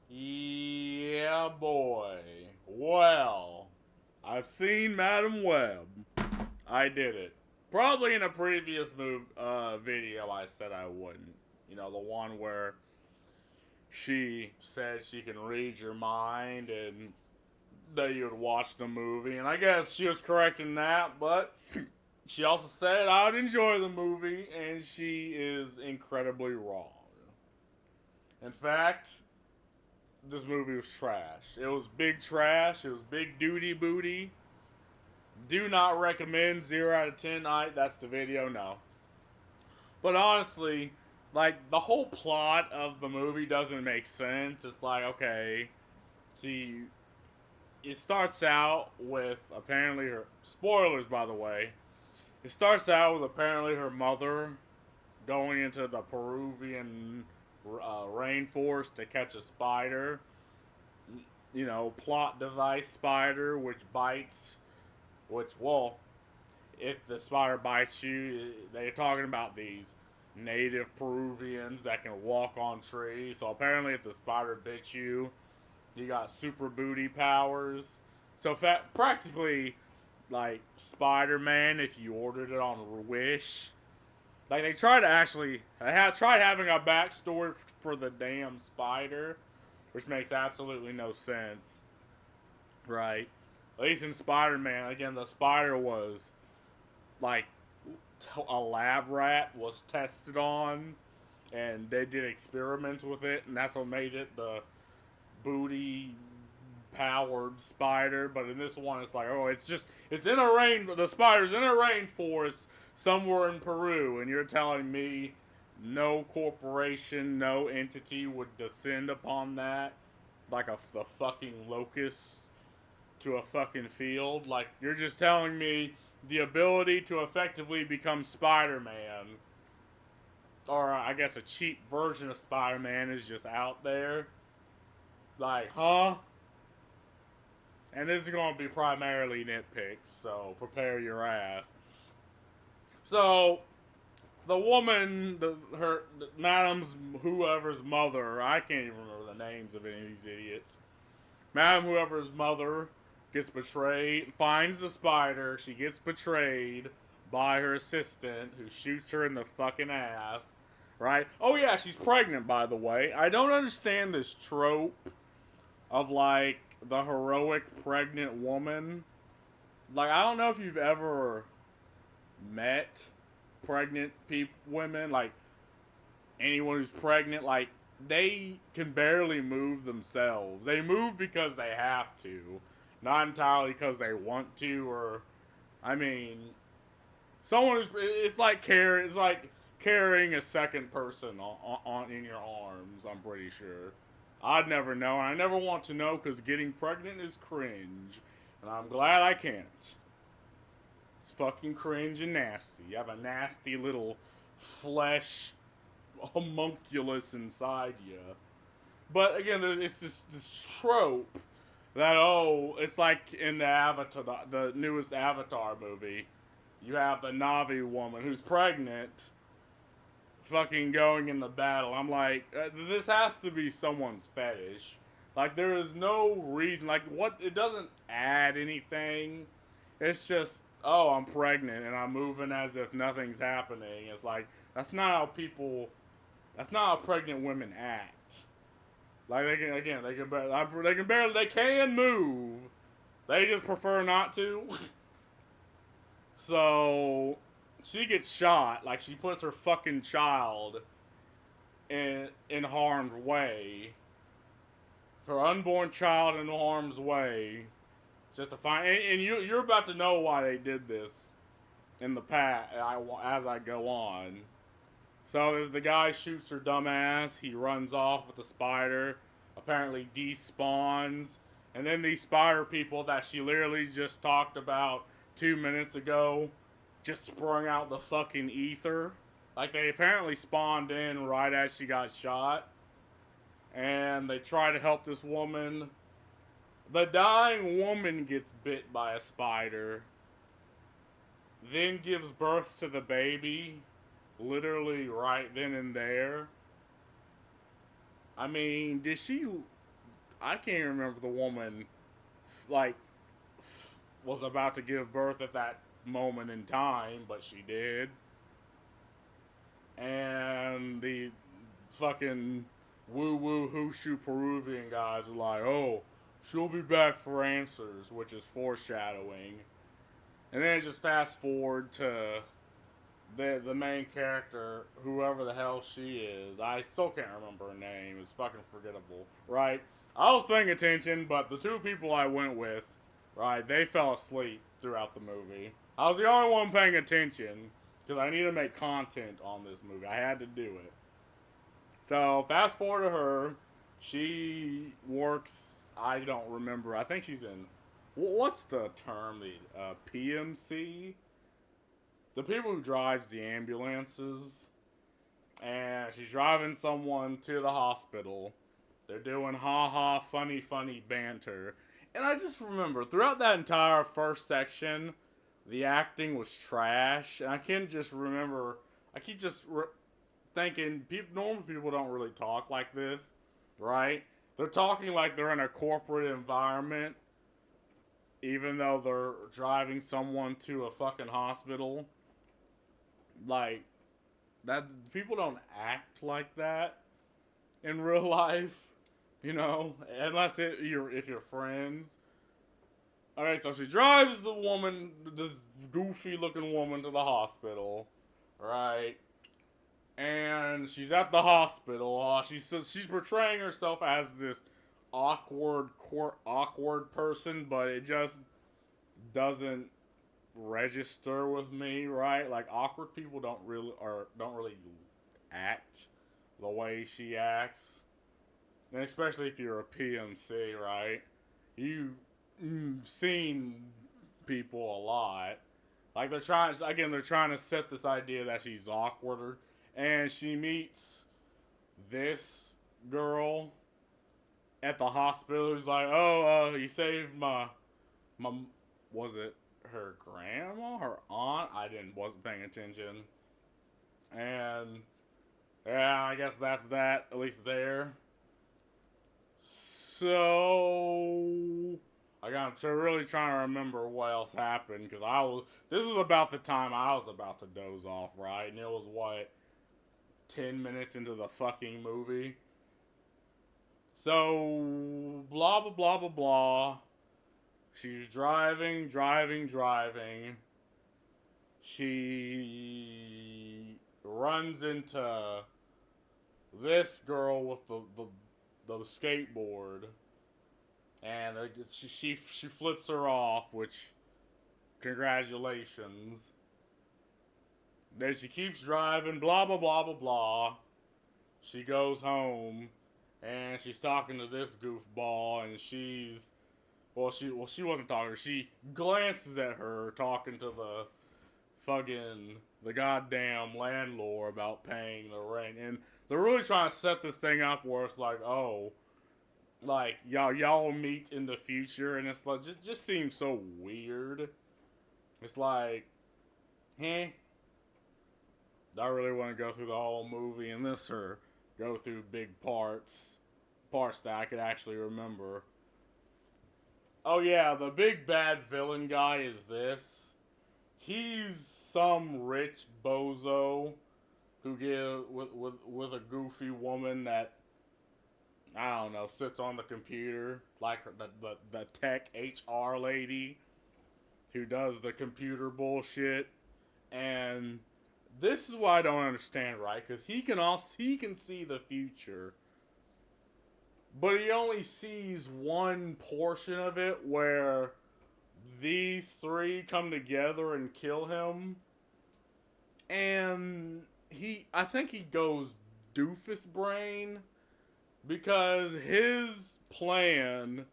Yeah, boy. Well, I've seen Madam Web. I did it. Probably in a previous video, I said I wouldn't. You know, the one where she says she can read your mind and that you would watch the movie. And I guess she was correct in that, but she also said I would enjoy the movie, and she is incredibly wrong. In fact, this movie was trash. It was big trash. It was big duty booty. Do not recommend. 0 out of 10. That's the video. No. But honestly, like the whole plot of the movie doesn't make sense. It's like okay, see, it starts out with apparently her spoilers by the way. It starts out with apparently her mother going into the Peruvian rainforest to catch a spider. You know, plot device spider which bites. Which, well, if the spider bites you, they're talking about these native Peruvians that can walk on trees. So apparently, if the spider bit you, you got super booty powers. So practically, like Spider Man, if you ordered it on Wish, like they tried to actually, tried having a backstory for the damn spider, which makes absolutely no sense, right? At least in Spider Man, again, the spider was like a lab rat was tested on, and they did experiments with it, and that's what made it the booty powered spider. But in this one, it's like, oh, it's in a rain. The spider's in a rainforest somewhere in Peru, and you're telling me no corporation, no entity would descend upon that like the fucking locust to a fucking field. Like you're just telling me the ability to effectively become Spider-Man, or I guess a cheap version of Spider-Man, is just out there. Like, huh? And this is going to be primarily nitpicks, so prepare your ass. So the woman, Madam's whoever's mother, I can't even remember the names of any of these idiots. Madam whoever's mother gets betrayed, finds the spider, she gets betrayed by her assistant who shoots her in the fucking ass. Right? Oh yeah, she's pregnant by the way. I don't understand this trope of like the heroic pregnant woman. Like I don't know if you've ever met pregnant women, like anyone who's pregnant, like they can barely move themselves. They move because they have to, not entirely because they want to. Or, I mean, someone who's it's like carrying a second person on in your arms. I'm pretty sure. I'd never know. I never want to know because getting pregnant is cringe, and I'm glad I can't. It's fucking cringe and nasty. You have a nasty little flesh homunculus inside you. But again, it's this trope that it's like in the Avatar, the newest Avatar movie. You have the Navi woman who's pregnant, fucking going in the battle. I'm like, this has to be someone's fetish. Like there is no reason. Like what? It doesn't add anything. It's just I'm pregnant and I'm moving as if nothing's happening. It's like that's not how people. That's not how pregnant women act. Like they can again, they can move. They just prefer not to. So she gets shot. Like she puts her fucking child in harm's way. Her unborn child in harm's way, just to find. And you're about to know why they did this in the past. As I go on. So as the guy shoots her dumbass, he runs off with the spider. Apparently despawns, and then these spider people that she literally just talked about 2 minutes ago just sprung out the fucking ether. Like they apparently spawned in right as she got shot, and they try to help this woman. The dying woman gets bit by a spider, then gives birth to the baby, literally right then and there. I mean, did she? I can't remember the woman, like, was about to give birth at that moment in time, but she did. And the fucking woo woo hooshu Peruvian guys are like, oh, she'll be back for answers, which is foreshadowing. And then it just fast forward to the main character, whoever the hell she is. I still can't remember her name. It's fucking forgettable, right? I was paying attention, but the two people I went with, right, they fell asleep throughout the movie. I was the only one paying attention because I needed to make content on this movie. I had to do it. So fast forward to her. She works. I don't remember. I think she's in. What's the term? The PMC. The people who drives the ambulances, and she's driving someone to the hospital. They're doing ha ha funny funny banter, and I just remember throughout that entire first section, the acting was trash, and I can just remember. I keep just thinking normal people don't really talk like this, right? They're talking like they're in a corporate environment, even though they're driving someone to a fucking hospital. Like, that, people don't act like that in real life, you know, unless if you're friends. Alright, so she drives the woman, this goofy looking woman, to the hospital, right? And she's at the hospital. She's portraying herself as this awkward person, but it just doesn't register with me, right? Like, awkward people don't really act the way she acts, and especially if you're a PMC, right? You've seen people a lot. Like, they're trying to set this idea that she's awkward, and she meets this girl at the hospital who's like, oh, you saved my, was it her grandma, her aunt? Wasn't paying attention. And yeah, I guess that's that, at least there. So I got to really trying to remember what else happened, because this was about the time I was about to doze off, right? And it was what, 10 minutes into the fucking movie. So blah blah blah blah blah. She's driving. She runs into this girl with the skateboard, and she flips her off, which, congratulations. Then she keeps driving, blah blah blah blah blah. She goes home, and she's talking to this goofball, and she wasn't talking. She glances at her, talking to the goddamn landlord about paying the rent, and they're really trying to set this thing up where it's like, oh, like y'all meet in the future, and it's like just seems so weird. It's like, eh, do I really want to go through the whole movie in this, or go through big parts that I could actually remember? Oh yeah, the big bad villain guy is this. He's some rich bozo who with a goofy woman that, I don't know, sits on the computer, like the tech HR lady who does the computer bullshit. And this is what I don't understand, right? Because he can see the future, but he only sees one portion of it where these three come together and kill him. And I think he goes doofus brain, because his plan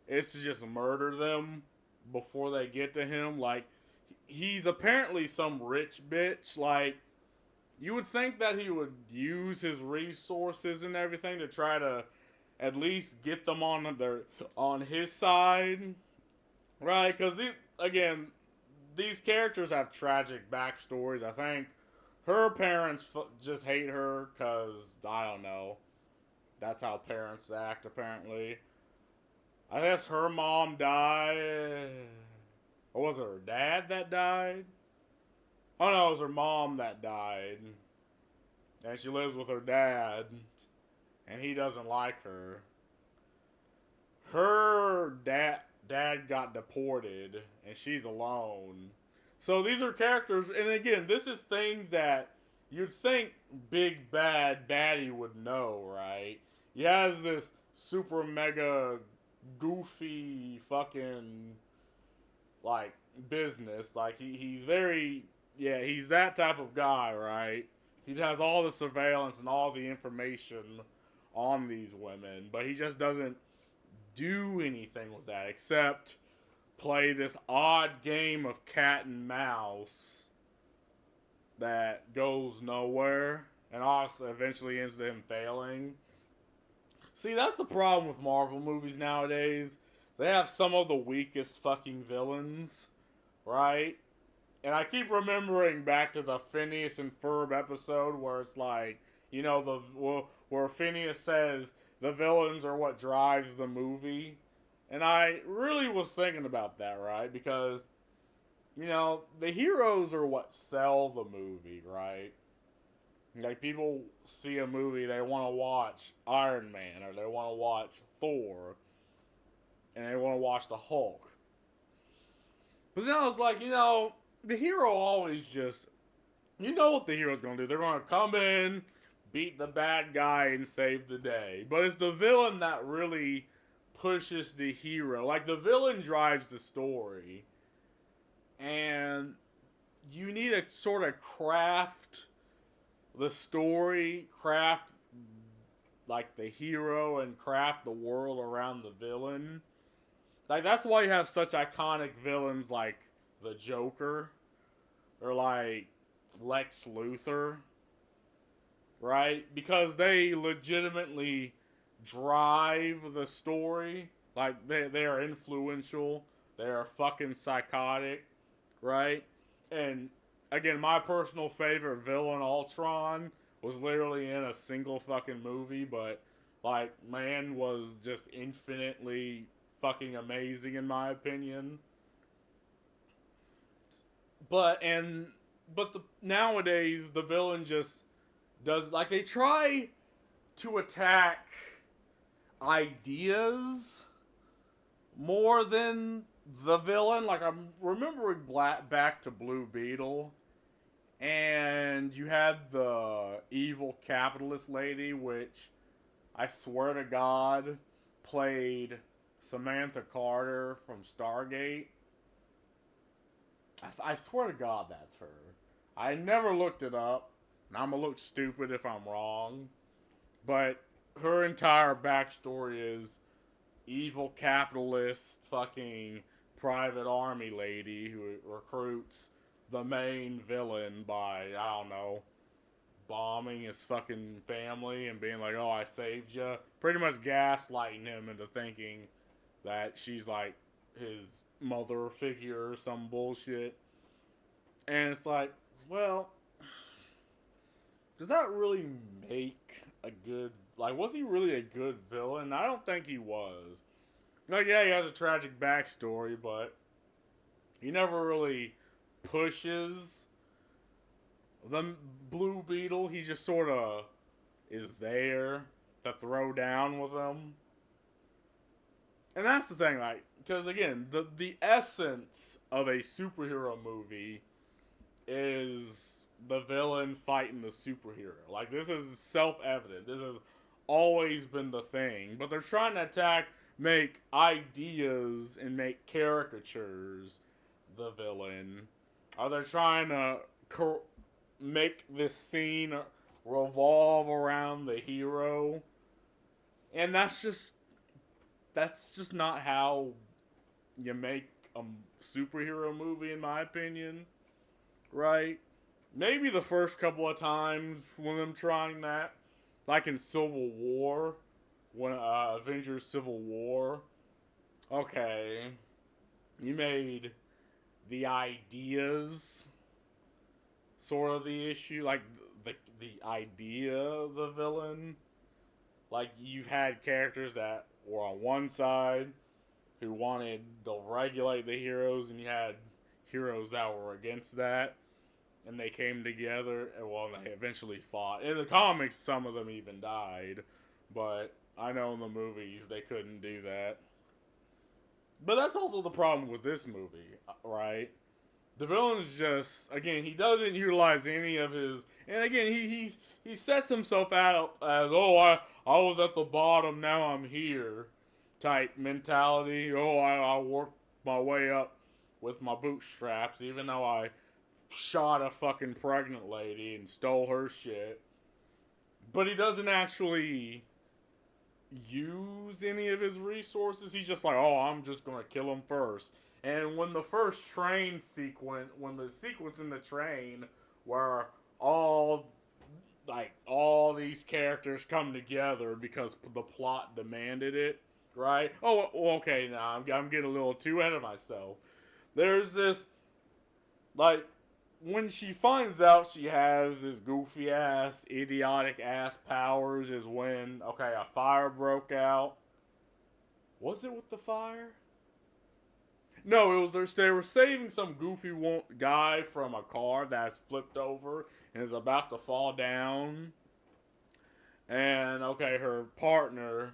is to just murder them before they get to him. Like, he's apparently some rich bitch. Like, you would think that he would use his resources and everything to try to at least get them on his side, right? Because again, these characters have tragic backstories. I think her parents just hate her because, I don't know, That's how parents act, apparently. I guess her mom died. Or was it her dad that died? Oh no, it was her mom that died. And she lives with her dad. And he doesn't like her. Her dad got deported. And she's alone. So these are characters. And again, this is things that you'd think Big Bad Baddie would know, right? He has this super mega goofy fucking like business. Like he's very, yeah, he's that type of guy, right? He has all the surveillance and all the information on these women, but he just doesn't do anything with that except play this odd game of cat and mouse that goes nowhere and also eventually ends in him failing. See, that's the problem with Marvel movies nowadays. They have some of the weakest fucking villains, right? And I keep remembering back to the Phineas and Ferb episode where it's like, you know, where Phineas says the villains are what drives the movie. And I really was thinking about that, right? Because, you know, the heroes are what sell the movie, right? Like, people see a movie, they want to watch Iron Man, or they want to watch Thor, and they want to watch the Hulk. But then I was like, you know, the hero always just, you know what the hero's going to do. They're going to come in, beat the bad guy, and save the day. But it's the villain that really pushes the hero. Like, the villain drives the story. And you need to sort of craft the story, craft like the hero, and craft the world around the villain. Like, that's why you have such iconic villains like the Joker or like Lex Luthor, right? Because they legitimately drive the story. Like, they are influential. They are fucking psychotic, right? And again, my personal favorite villain, Ultron, was literally in a single fucking movie, but like, man was just infinitely fucking amazing in my opinion. But nowadays the villain just does, like, they try to attack ideas more than the villain. Like, I'm remembering back to Blue Beetle, and you had the evil capitalist lady, which I swear to God played Samantha Carter from Stargate. I swear to God that's her. I never looked it up, and I'm gonna look stupid if I'm wrong, but her entire backstory is evil capitalist fucking private army lady who recruits the main villain by, I don't know, bombing his fucking family and being like, oh, I saved you. Pretty much gaslighting him into thinking that she's like his mother figure or some bullshit. And it's like, well, does that really make a good, like, was he really a good villain? I don't think he was. Like, yeah, he has a tragic backstory, but he never really pushes the Blue Beetle. He just sort of is there to throw down with him. And that's the thing, like, because again, the essence of a superhero movie is the villain fighting the superhero. Like, this is self-evident. This has always been the thing. But they're trying to make ideas and make caricatures the villain. Or they're trying to make this scene revolve around the hero. And that's just not how you make a superhero movie, in my opinion. Right? Maybe the first couple of times when I'm trying that, like in Civil War, when Avengers Civil War. Okay, you made the ideas sort of the issue, like the idea of the villain. Like, you've had characters that were on one side who wanted to regulate the heroes, and you had heroes that were against that, and they came together, and well, they eventually fought. In the comics, some of them even died, but I know in the movies they couldn't do that. But that's also the problem with this movie, right? The villain's just, again, he doesn't utilize any of his, and again, he sets himself out as, oh, I was at the bottom, now I'm here type mentality. Oh, I worked my way up with my bootstraps, even though I shot a fucking pregnant lady and stole her shit. But he doesn't actually use any of his resources. He's just like, oh, I'm just gonna kill him first. And when the first train sequence, when the sequence in the train where all these characters come together because the plot demanded it, right? Oh, okay, now I'm getting a little too ahead of myself. There's this, like, when she finds out she has this goofy ass, idiotic ass powers, is when, okay, a fire broke out. Was it with the fire? No, it was they were saving some goofy guy from a car that's flipped over and is about to fall down. And okay, her partner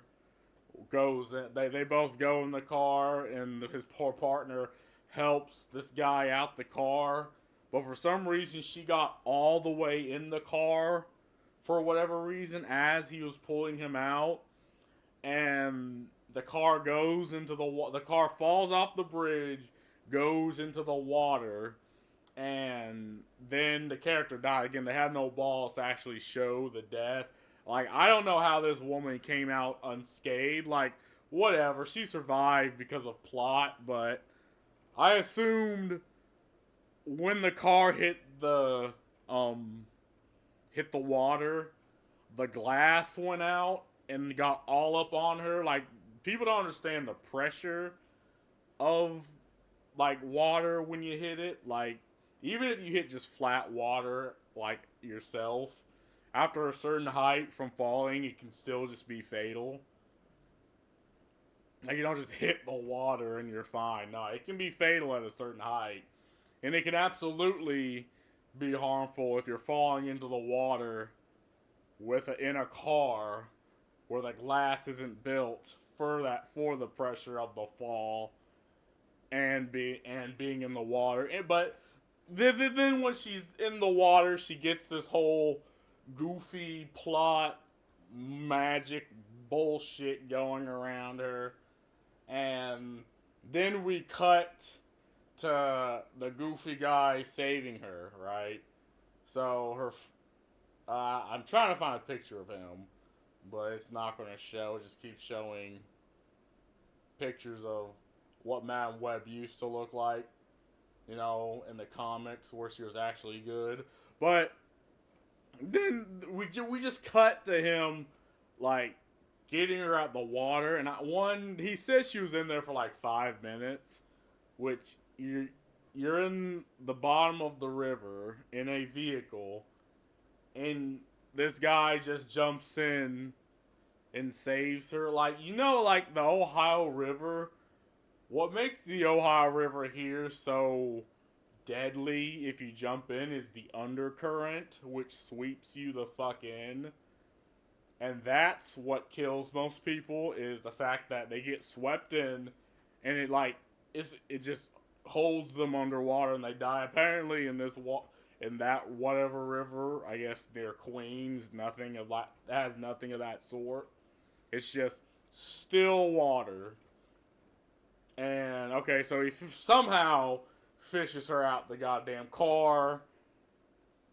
goes in, they both go in the car, and his poor partner helps this guy out the car, but for some reason she got all the way in the car for whatever reason as he was pulling him out, and the car goes into the car falls off the bridge, goes into the water, and then the character died. Again, they have no balls to actually show the death. Like, I don't know how this woman came out unscathed. Like, whatever, she survived because of plot, but I assumed when the car hit the water, the glass went out and got all up on her. Like, people don't understand the pressure of, like, water when you hit it. Like, even if you hit just flat water, like yourself, after a certain height from falling, it can still just be fatal. Like, you don't just hit the water and you're fine. No, it can be fatal at a certain height. And it can absolutely be harmful if you're falling into the water in a car where the glass isn't built for the pressure of the fall and being in the water. But then when she's in the water, she gets this whole goofy plot magic bullshit going around her, and then we cut to the goofy guy saving her, right? So I'm trying to find a picture of him, but it's not going to show. It just keeps showing pictures of what Madame Web used to look like, in the comics where she was actually good. But then we just cut to him, like, getting her out the water, and he said she was in there for like 5 minutes, which you're in the bottom of the river in a vehicle, and this guy just jumps in and saves her. Like, like the Ohio River. What makes the Ohio River here so deadly if you jump in is the undercurrent, which sweeps you the fuck in. And that's what kills most people, is the fact that they get swept in, and it just holds them underwater and they die. Apparently in that whatever river, I guess near Queens, nothing of that has nothing of that sort. It's just still water. And okay, so he somehow fishes her out the goddamn car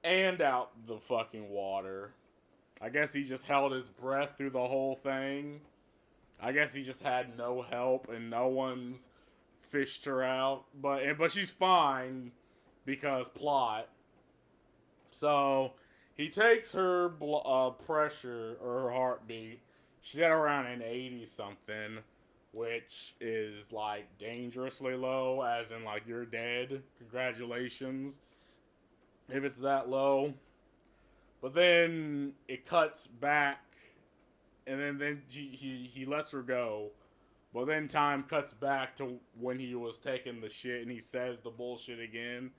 and out the fucking water. I guess he just held his breath through the whole thing. I guess he just had no help and no one's fished her out. But she's fine because plot. So he takes her pressure or her heartbeat. She's at around an 80 something, which is like dangerously low, as in like you're dead. Congratulations if it's that low. But then it cuts back and then he lets her go. But then time cuts back to when he was taking the shit, and he says the bullshit again,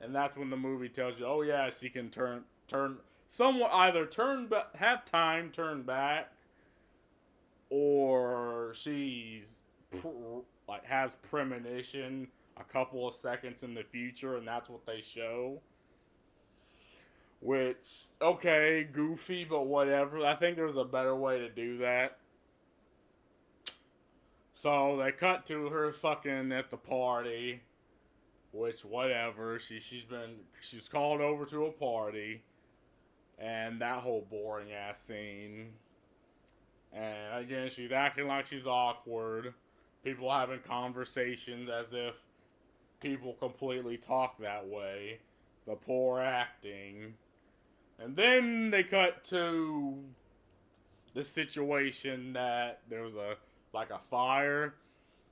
and that's when the movie tells you, oh yeah, she can turn somewhat either have time turn back, or she's like has premonition a couple of seconds in the future, and that's what they show. Which, okay, goofy, but whatever. I think there's a better way to do that. So they cut to her fucking at the party, which whatever. She's called over to a party, and that whole boring ass scene. And again, she's acting like she's awkward. People having conversations as if people completely talk that way. The poor acting. And then they cut to the situation that there was a fire,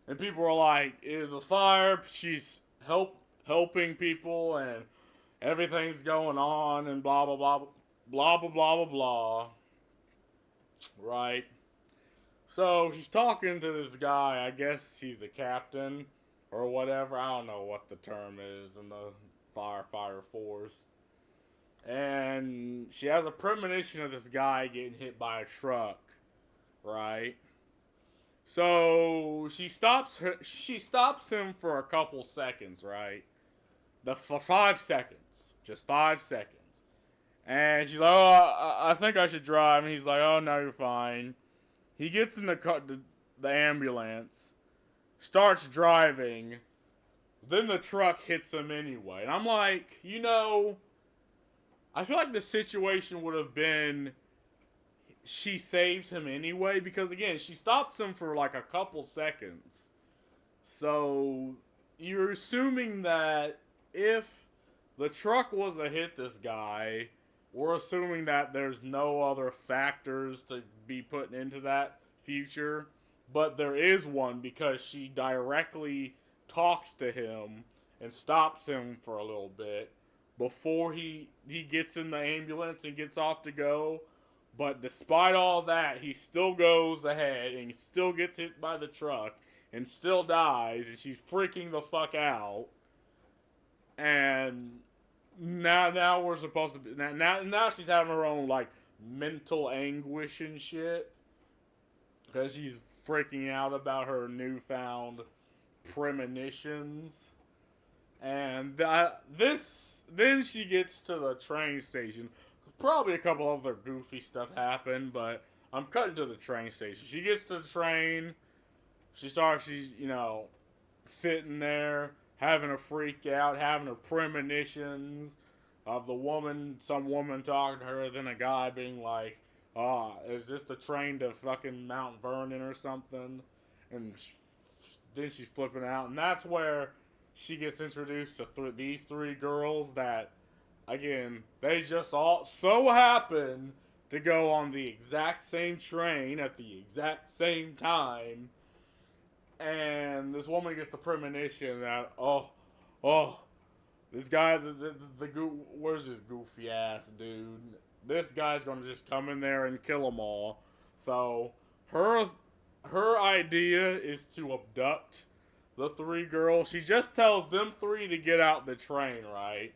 and people were like, "It is a fire." She's helping people, and everything's going on, and blah blah blah blah blah blah blah blah. Right. So she's talking to this guy. I guess he's the captain or whatever. I don't know what the term is in the firefighter force. And she has a premonition of this guy getting hit by a truck, right? So she stops him for a couple seconds, right? For 5 seconds, just 5 seconds, and she's like, "Oh, I think I should drive," and he's like, "Oh no, you're fine." He gets in the ambulance, starts driving, then the truck hits him anyway, and I'm like, I feel like the situation would have been she saved him anyway, because again, she stops him for like a couple seconds. So you're assuming that if the truck was to hit this guy, we're assuming that there's no other factors to be put into that future. But there is one, because she directly talks to him and stops him for a little bit before he gets in the ambulance and gets off to go. But despite all that, he still goes ahead and he still gets hit by the truck and still dies, and she's freaking the fuck out. And now we're supposed to be now she's having her own like mental anguish and shit, because she's freaking out about her newfound premonitions. And then she gets to the train station. Probably a couple other goofy stuff happened, but I'm cutting to the train station. She gets to the train. She's sitting there having a freak out, having her premonitions of some woman talking to her, then a guy being like, "Oh, is this the train to fucking Mount Vernon or something?" And then she's flipping out, and that's where she gets introduced to these three girls that, again, they just all so happen to go on the exact same train at the exact same time. And this woman gets the premonition that, this guy, where's this goofy ass dude? This guy's gonna just come in there and kill them all. So her idea is to abduct the three girls. She just tells them three to get out the train, right?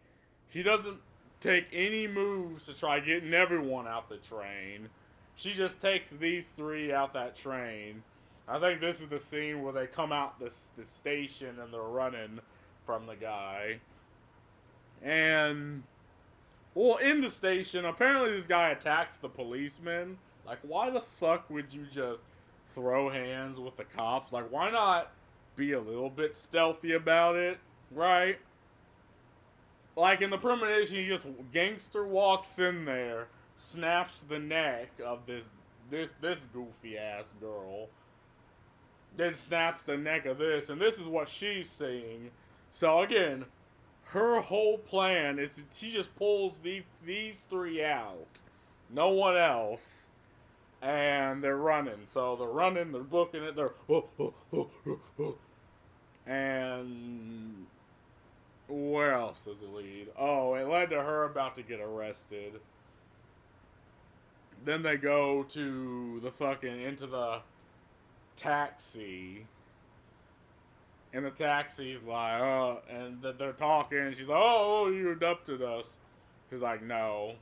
She doesn't take any moves to try getting everyone out the train. She just takes these three out that train. I think this is the scene where they come out the station and they're running from the guy. And, well, in the station, apparently this guy attacks the policeman. Like, why the fuck would you just throw hands with the cops? Like, why not be a little bit stealthy about it, right? Like in the premonition, he just gangster walks in there, snaps the neck of this goofy ass girl, then snaps the neck of this, and this is what she's seeing. So again, her whole plan is she just pulls these three out, no one else, and they're running. So they're running, they're booking it, and where else does it lead? Oh, it led to her about to get arrested. then they go to the fucking, into the taxi. And the taxi's like, and they're talking, and she's like, oh, you adopted us. He's like, no.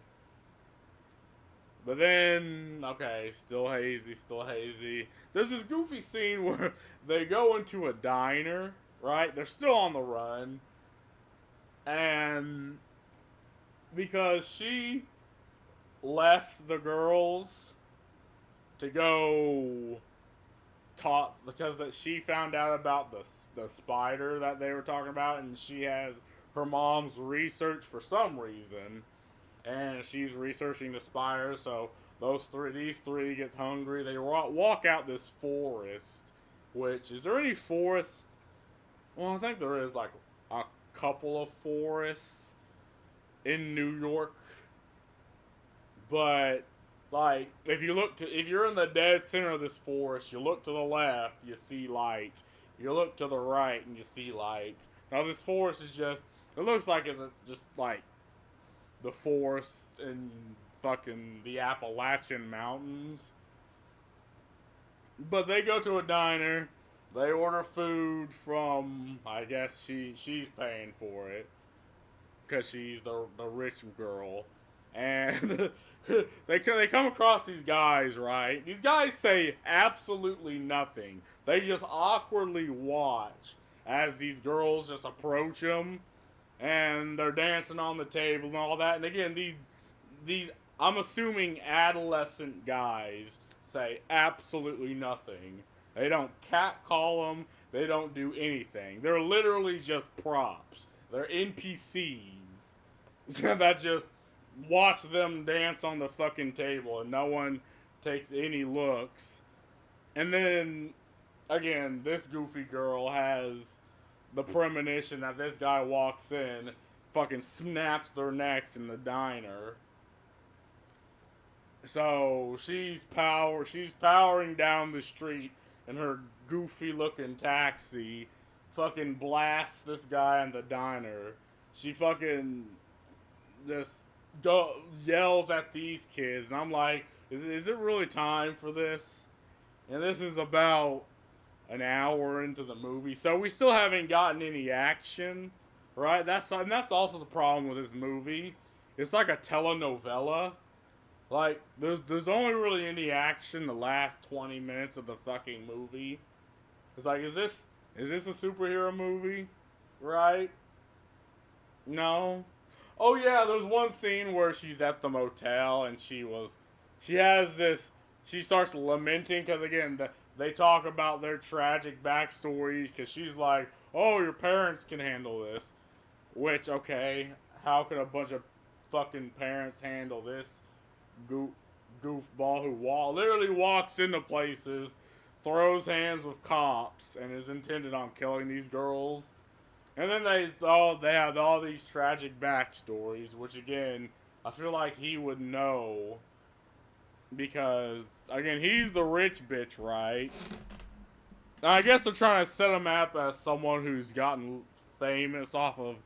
But then, okay, still hazy, still hazy. There's this goofy scene where they go into a diner, right? They're still on the run. And because she left the girls to go talk, because that she found out about the spider that they were talking about, and she has her mom's research for some reason, and she's researching the spider. So these three gets hungry. They walk out this forest. Which, is there any forest? Well, I think there is like a couple of forests in New York, but like if you're in the dead center of this forest, you look to the left, you see lights. You look to the right, and you see lights. Now this forest is just, it looks like it's just like the forest in fucking the Appalachian Mountains. But they go to a diner. They order food from, I guess she's paying for it because she's the rich girl, and they come across these guys, right? These guys say absolutely nothing. They just awkwardly watch as these girls just approach them, and they're dancing on the table and all that. And again, these I'm assuming adolescent guys say absolutely nothing. They don't catcall them. They don't do anything. They're literally just props. They're NPCs that just watch them dance on the fucking table, and no one takes any looks. And then, again, this goofy girl has the premonition that this guy walks in, fucking snaps their necks in the diner. So she's powering down the street in her goofy looking taxi, fucking blasts this guy in the diner. She fucking just yells at these kids, and I'm like, is it really time for this? And this is about an hour into the movie, so we still haven't gotten any action, right? That's also the problem with this movie. It's like a telenovela. Like, there's only really any action the last 20 minutes of the fucking movie. It's like, is this a superhero movie? Right? No. Oh yeah, there's one scene where she's at the motel and she starts lamenting because again, they talk about their tragic backstories because she's like, oh, your parents can handle this. Which, okay, how could a bunch of fucking parents handle this goofball who literally walks into places, throws hands with cops, and is intended on killing these girls? And then they have all these tragic backstories, which again, I feel like he would know because again, he's the rich bitch, right? I guess they're trying to set him up as someone who's gotten famous off of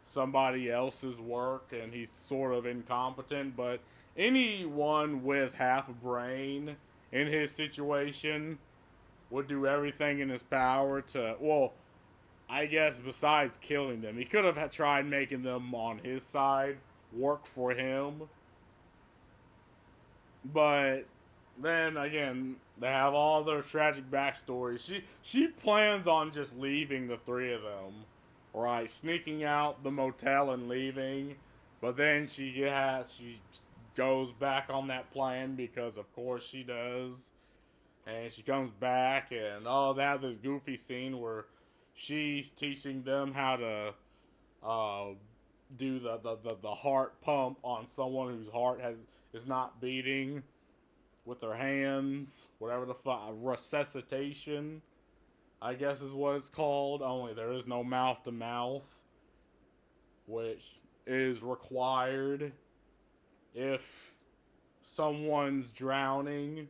somebody else's work, and he's sort of incompetent, but anyone with half a brain in his situation would do everything in his power to, well, I guess besides killing them, he could have tried making them on his side work for him. But then again, they have all their tragic backstories. She plans on just leaving the three of them, right? Sneaking out the motel and leaving. But then she goes back on that plan because of course she does. And she comes back and they have this goofy scene where she's teaching them how to do the heart pump on someone whose heart is not beating with their hands, whatever the fuck, resuscitation, I guess is what it's called. Only there is no mouth to mouth, which is required if someone's drowning.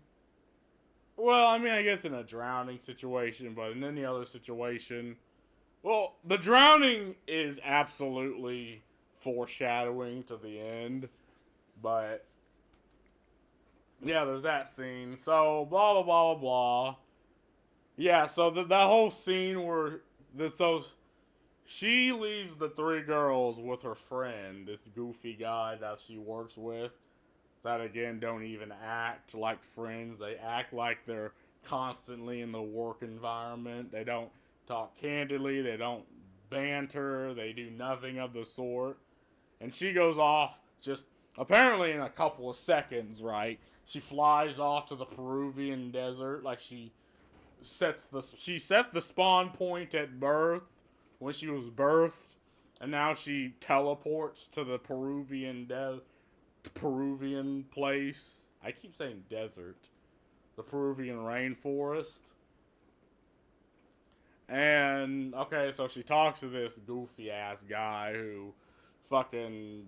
Well, I mean, I guess in a drowning situation, but in any other situation, well, the drowning is absolutely foreshadowing to the end, but Yeah, there's that scene. So blah blah blah blah blah. Yeah, so that whole scene where so she leaves the three girls with her friend, this goofy guy that she works with. That again don't even act like friends. They act like they're constantly in the work environment. They don't talk candidly. They don't banter. They do nothing of the sort. And she goes off just apparently in a couple of seconds, right? She flies off to the Peruvian desert like she set the spawn point at birth when she was birthed, and now she teleports to the Peruvian place. I keep saying desert. The Peruvian rainforest. And okay, so she talks to this goofy ass guy who fucking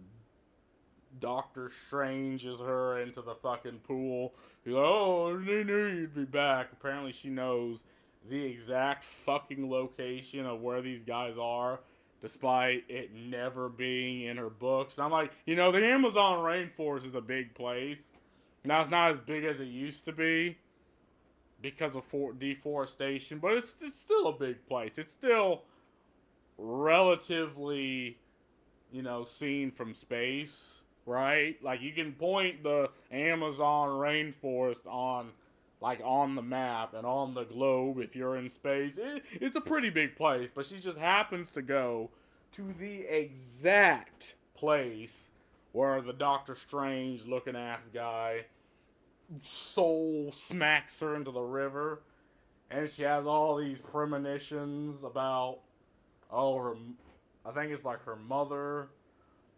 Doctor Stranges her into the fucking pool. He's like, oh, I knew you'd be back. Apparently, she knows the exact fucking location of where these guys are, despite it never being in her books. And I'm like, the Amazon rainforest is a big place. Now, it's not as big as it used to be because of deforestation, but it's still a big place. It's still relatively, seen from space, right? Like you can point the Amazon rainforest on the map and on the globe if you're in space. It's a pretty big place, but she just happens to go to the exact place where the Doctor Strange looking ass guy soul smacks her into the river, and she has all these premonitions about her. I think it's like her mother,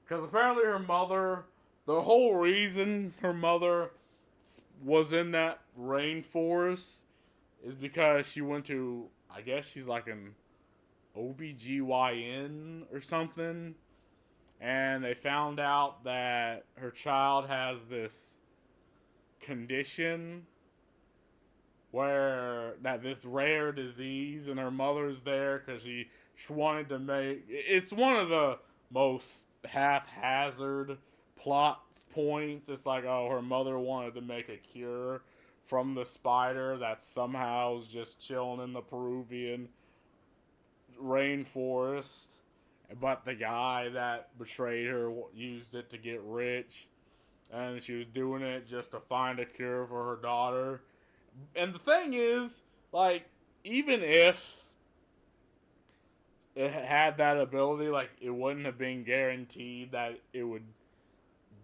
because apparently her mother, the whole reason her mother was in that rainforest is because she went to, I guess she's like an OBGYN or something, and they found out that her child has this condition where this rare disease, and her mother's there because she wanted to make it's one of the most haphazard plot points. It's like, oh, her mother wanted to make a cure from the spider that somehow is just chilling in the Peruvian rainforest, but the guy that betrayed her used it to get rich, and she was doing it just to find a cure for her daughter. And the thing is, like, even if it had that ability, like, it wouldn't have been guaranteed that it would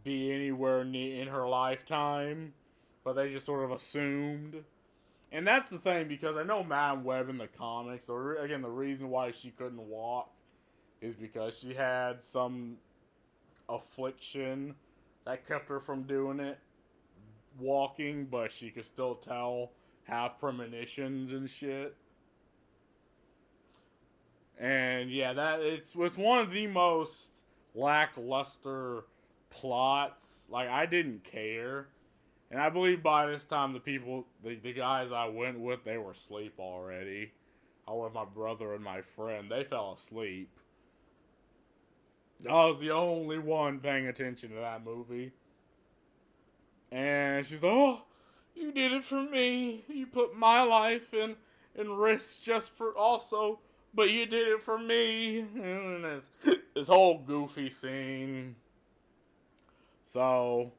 be anywhere in her lifetime, but they just sort of assumed. And that's the thing, because I know Madame Web in the comics, again, the reason why she couldn't walk is because she had some affliction that kept her from doing it, walking, but she could still have premonitions and shit. And yeah, it's one of the most lackluster plots. Like, I didn't care. And I believe by this time the guys I went with, they were asleep already. I went with my brother and my friend. They fell asleep. I was the only one paying attention to that movie. And she's like, oh, you did it for me. You put my life in risk just for also, but you did it for me. And this whole goofy scene. So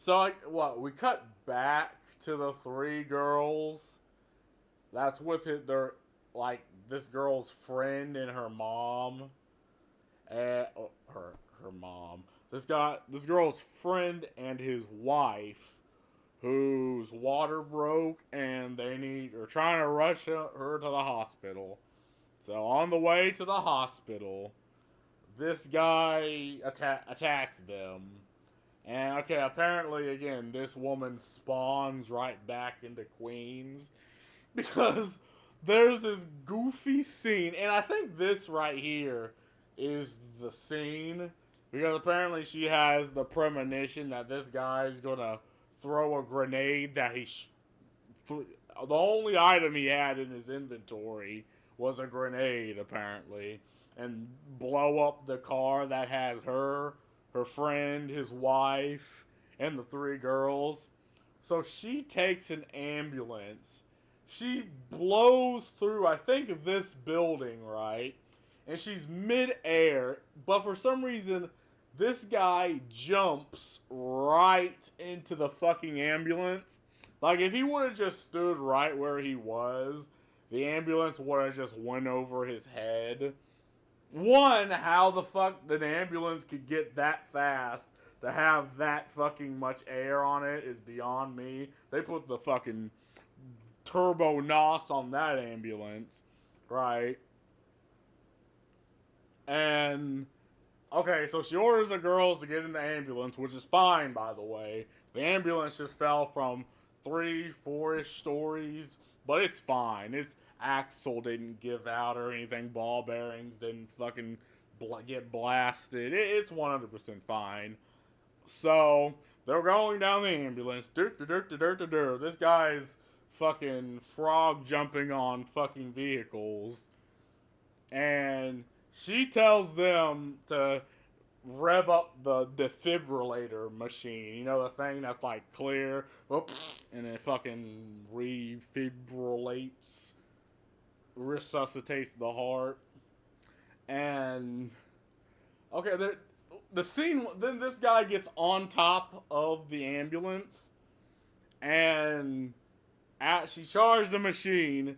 we cut back to the three girls. That's with it. They're like this girl's friend and her mom. And her mom. This girl's friend and his wife, whose water broke, and are trying to rush her to the hospital. So on the way to the hospital, this guy attacks them. And okay, apparently again, this woman spawns right back into Queens because there's this goofy scene, and I think this right here is the scene, because apparently she has the premonition that this guy's gonna throw a grenade that the only item he had in his inventory was a grenade, apparently, and blow up the car that has her friend, his wife, and the three girls. So she takes an ambulance. She blows through, I think, this building, right? And she's mid-air, but for some reason, this guy jumps right into the fucking ambulance. Like, if he would have just stood right where he was, the ambulance would have just went over his head. One, how the fuck an ambulance could get that fast to have that fucking much air on it is beyond me. They put the fucking turbo NOS on that ambulance, right? And okay, so she orders the girls to get in the ambulance, which is fine, by the way. The ambulance just fell from 3, 4-ish stories, but it's fine. Its axle didn't give out or anything. Ball bearings didn't fucking get blasted. It's 100% fine. So they're going down the ambulance. This guy's fucking frog jumping on fucking vehicles. And she tells them to rev up the defibrillator machine. You know, the thing that's like clear, and it fucking refibrillates, resuscitates the heart. And okay, the scene, then this guy gets on top of the ambulance, and she charged the machine.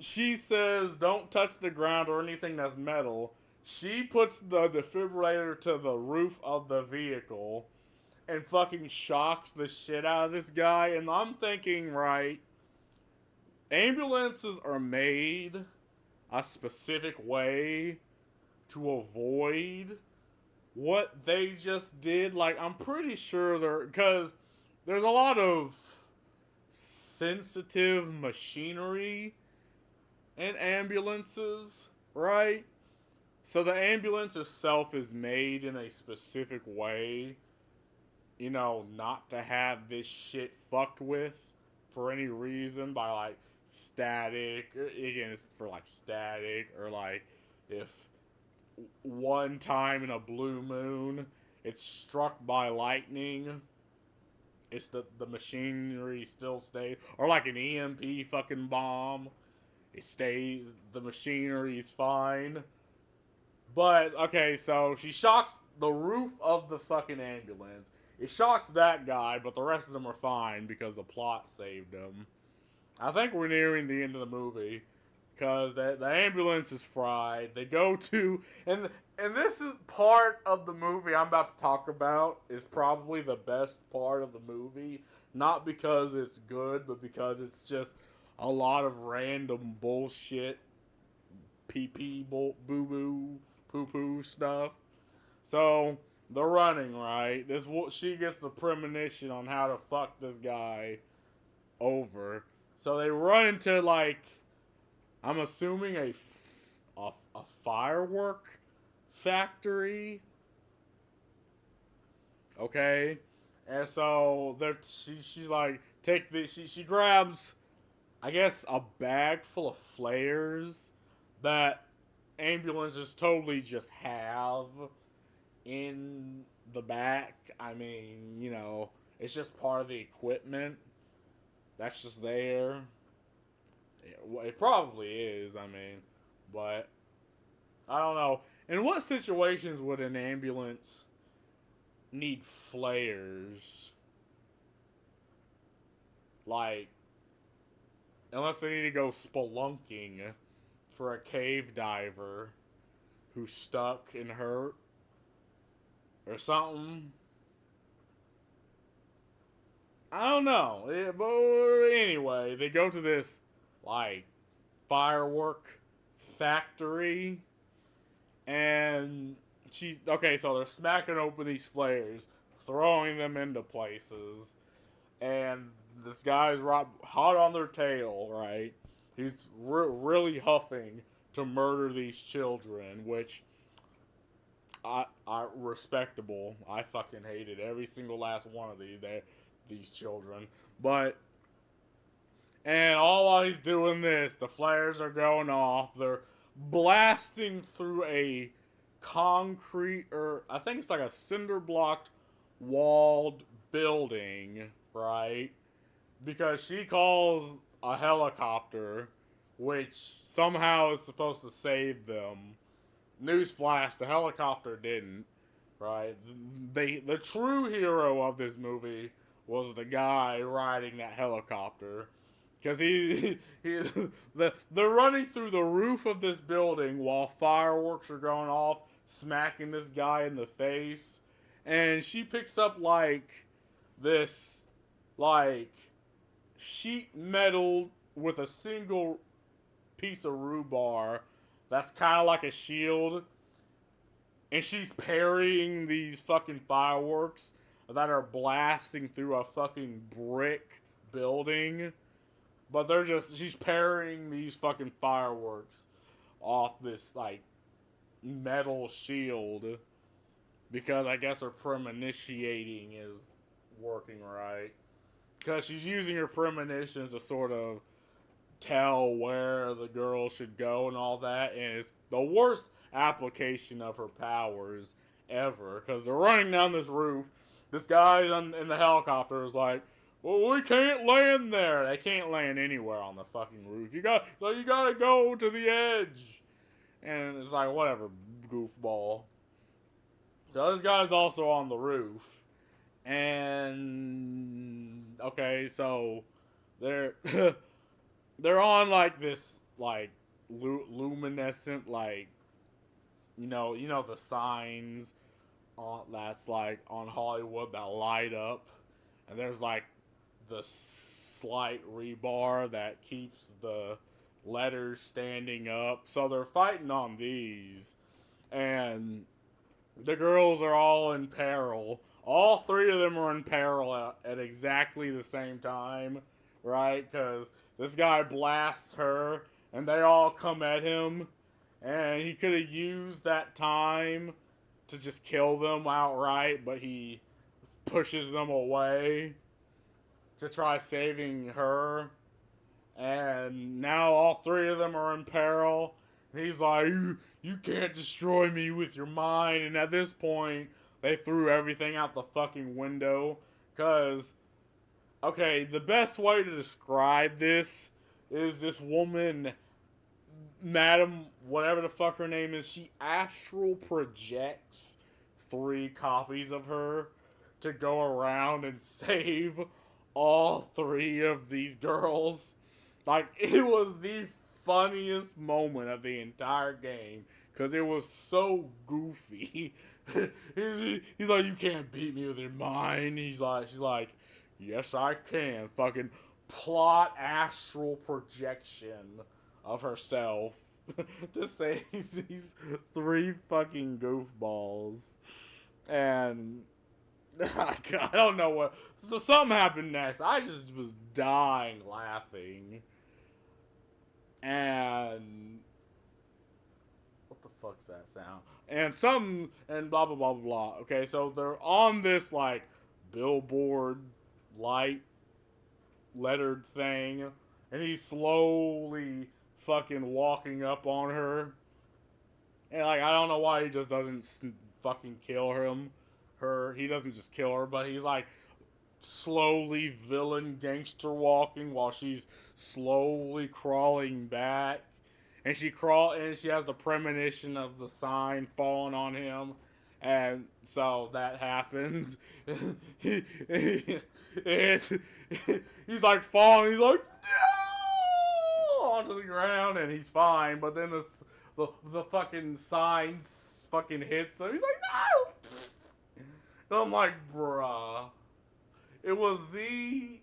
She says, don't touch the ground or anything that's metal. She puts the defibrillator to the roof of the vehicle and fucking shocks the shit out of this guy. And I'm thinking, right, ambulances are made a specific way to avoid what they just did. Like, I'm pretty sure because there's a lot of sensitive machinery in ambulances, right? So the ambulance itself is made in a specific way, you know, not to have this shit fucked with for any reason by like static. Again, it's for like static, or like if one time in a blue moon it's struck by lightning, it's the machinery still stays, or like an EMP fucking bomb. It stays, the machinery's fine. But, okay, so she shocks the roof of the fucking ambulance. It shocks that guy, but the rest of them are fine because the plot saved them. I think we're nearing the end of the movie, because the ambulance is fried. They go to, and this is part of the movie I'm about to talk about, is probably the best part of the movie. Not because it's good, but because it's just a lot of random bullshit, pee-pee, boo-boo, poo-poo stuff. So, they're running, right? She gets the premonition on how to fuck this guy over. So they run into, like, I'm assuming a firework factory. Okay? And so she's like, take this. She grabs, I guess, a bag full of flares that ambulances totally just have in the back. I mean, you know, it's just part of the equipment that's just there. It probably is, I mean, but I don't know. In what situations would an ambulance need flares? Like, unless they need to go spelunking for a cave diver who's stuck and hurt or something. I don't know. But anyway, they go to this, like, firework factory, and she's okay. So they're smacking open these flares, throwing them into places, and this guy's hot on their tail, right? He's really huffing to murder these children, which I respectable. I fucking hated every single last one of these children, but. And all while he's doing this, the flares are going off. They're blasting through a concrete, or I think it's like a cinder blocked walled building, right? Because she calls a helicopter, which somehow is supposed to save them. Newsflash, the helicopter didn't, right? The true hero of this movie was the guy riding that helicopter. Because they're running through the roof of this building while fireworks are going off, smacking this guy in the face. And she picks up, like, this, like, sheet metal with a single piece of rebar that's kind of like a shield. And she's parrying these fucking fireworks that are blasting through a fucking brick building. But she's parrying these fucking fireworks off this, like, metal shield. Because I guess her premonitioning is working right. Because she's using her premonitions to sort of tell where the girl should go and all that. And it's the worst application of her powers ever. Because they're running down this roof. This guy in the helicopter is like, well, we can't land there. They can't land anywhere on the fucking roof. You gotta go to the edge. And it's like, whatever, goofball. So this guy's also on the roof. And okay, so they're they're on like this like luminescent, like, you know the signs on that's like on Hollywood that light up, and there's like the slight rebar that keeps the letters standing up. So they're fighting on these, and the girls are all in peril. All three of them are in peril at exactly the same time, right? Because this guy blasts her, and they all come at him, and he could have used that time to just kill them outright, but he pushes them away to try saving her. And now all three of them are in peril. And he's like, you can't destroy me with your mind. And at this point, they threw everything out the fucking window. Because, okay, the best way to describe this is this woman, Madam, whatever the fuck her name is, she astral projects 3 copies of her to go around and save all 3 of these girls. Like, it was the funniest moment of the entire game, because it was so goofy. he's like, you can't beat me with your mind. She's like, yes I can. Fucking plot astral projection of herself to save these 3 fucking goofballs. And I don't know what. So something happened next. I just was dying laughing. And what the fuck's that sound? And blah blah blah blah blah. Okay, so they're on this like billboard light lettered thing, and he's slowly fucking walking up on her. And like, I don't know why he just doesn't fucking kill her. He doesn't just kill her, but he's like slowly villain gangster walking while she's slowly crawling back. And she has the premonition of the sign falling on him. And so that happens. He's like falling. He's like, no! Onto the ground, and he's fine. But then the fucking sign fucking hits him. He's like, no! And I'm like, bruh. It was the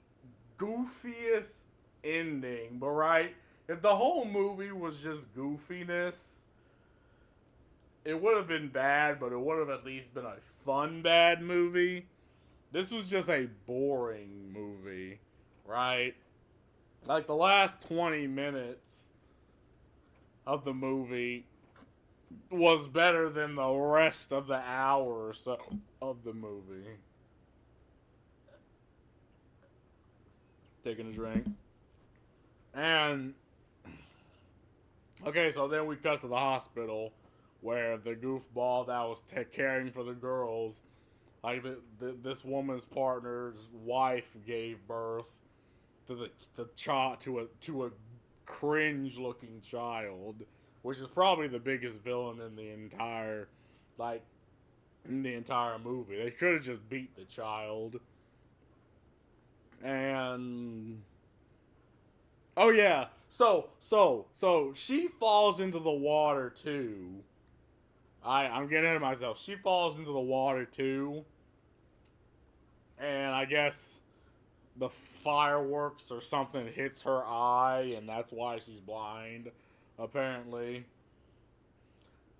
goofiest ending, but right? If the whole movie was just goofiness, it would have been bad, but it would have at least been a fun bad movie. This was just a boring movie, right? Like, the last 20 minutes of the movie was better than the rest of the hour or so of the movie. Taking a drink. And okay, so then we cut to the hospital where the goofball that was caring for the girls Like this woman's partner's wife gave birth to the child to a cringe looking child, which is probably the biggest villain in the entire like in the entire movie. They should have just beat the child. And oh yeah, so she falls into the water too. I'm getting ahead of myself. She falls into the water too, and I guess the fireworks or something hits her eye, and that's why she's blind, apparently.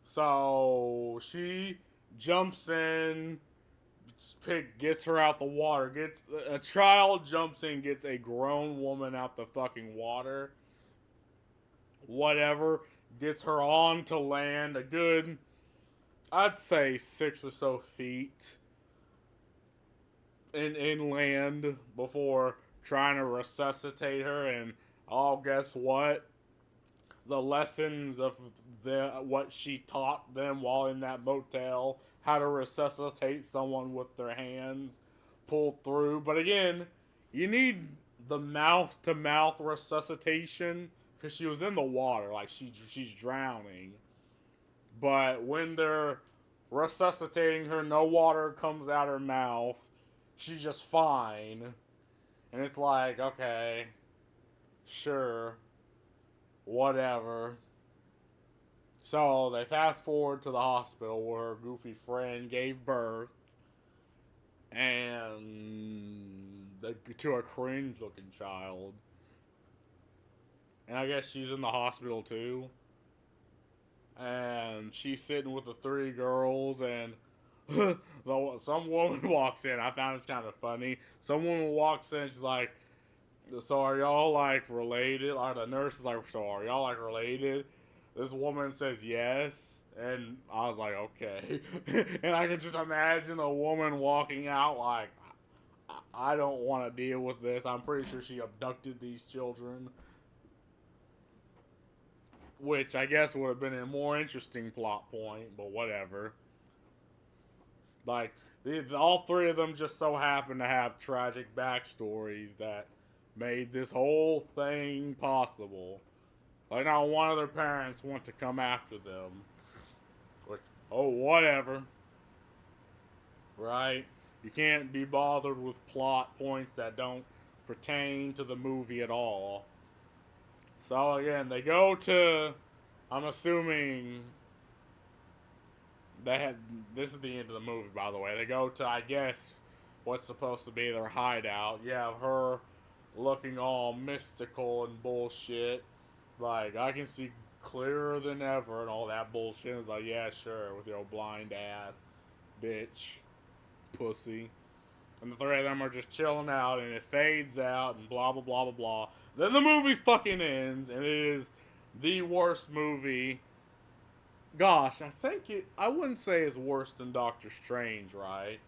So she jumps in, gets her out the water. Gets a child jumps in, gets a grown woman out the fucking water. Whatever, gets her onto land. A good, I'd say 6 or so feet in land before trying to resuscitate her. And oh, guess what? The lessons of what she taught them while in that motel, how to resuscitate someone with their hands, pulled through. But again, you need the mouth to mouth resuscitation because she was in the water, like she's drowning. But when they're resuscitating her, no water comes out her mouth. She's just fine. And it's like, okay, sure, whatever. So they fast forward to the hospital where her goofy friend gave birth, and to a cringe looking child. And I guess she's in the hospital too. And she's sitting with the 3 girls, and some woman walks in. I found this kind of funny. Some woman walks in, she's like, so are y'all like related? Or the nurse is like, so are y'all like related? This woman says yes, and I was like, okay. And I can just imagine a woman walking out like, I don't want to deal with this. I'm pretty sure she abducted these children. Which I guess would have been a more interesting plot point, but whatever. Like, all 3 of them just so happen to have tragic backstories that made this whole thing possible. Like, now one of their parents want to come after them. Which, oh, whatever. Right? You can't be bothered with plot points that don't pertain to the movie at all. So, again, they go to, I'm assuming, they had, this is the end of the movie, by the way. They go to, I guess, what's supposed to be their hideout. You have her looking all mystical and bullshit. Like, I can see clearer than ever and all that bullshit. It's like, yeah, sure, with your blind ass, bitch, pussy. And the 3 of them are just chilling out, and it fades out, and blah, blah, blah, blah, blah. Then the movie fucking ends, and it is the worst movie. Gosh, I wouldn't say it's worse than Doctor Strange, right?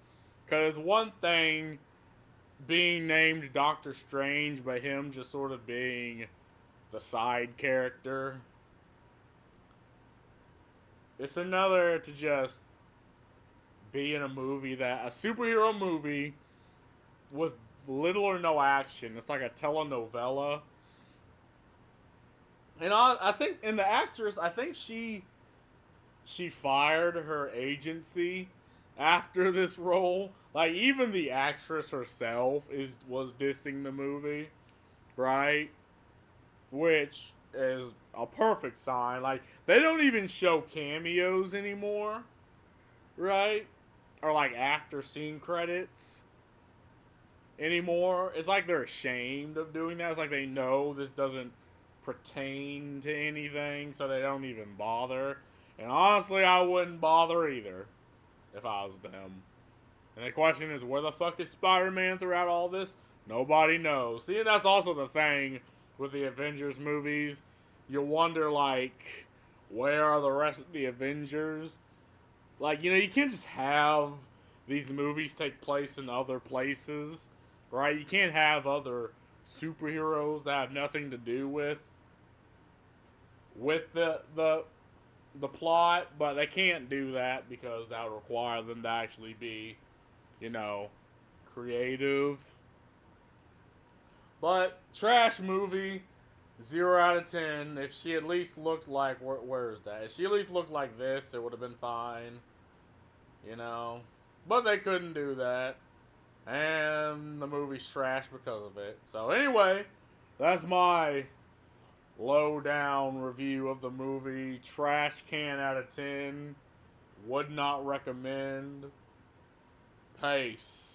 Because one thing being named Doctor Strange, but him just sort of being the side character. It's another to just be in a superhero movie with little or no action. It's like a telenovela. And I think, and the actress, I think she fired her agency after this role. Like, even the actress herself was dissing the movie, right? Which is a perfect sign. Like, they don't even show cameos anymore, right? Or like after scene credits anymore. It's like they're ashamed of doing that. It's like they know this doesn't pertain to anything, so they don't even bother. And honestly, I wouldn't bother either if I was them. And the question is, where the fuck is Spider-Man throughout all this? Nobody knows. See, and that's also the thing with the Avengers movies. You wonder, like, where are the rest of the Avengers? Like, you can't just have these movies take place in other places, right? You can't have other superheroes that have nothing to do with the plot, but they can't do that because that would require them to actually be you know, creative. But trash movie, 0 out of 10. If she at least looked like where is that? If she at least looked like this, it would have been fine. You know, but they couldn't do that, and the movie's trash because of it. So anyway, that's my low down review of the movie. Trash can out of 10. Would not recommend. Peace.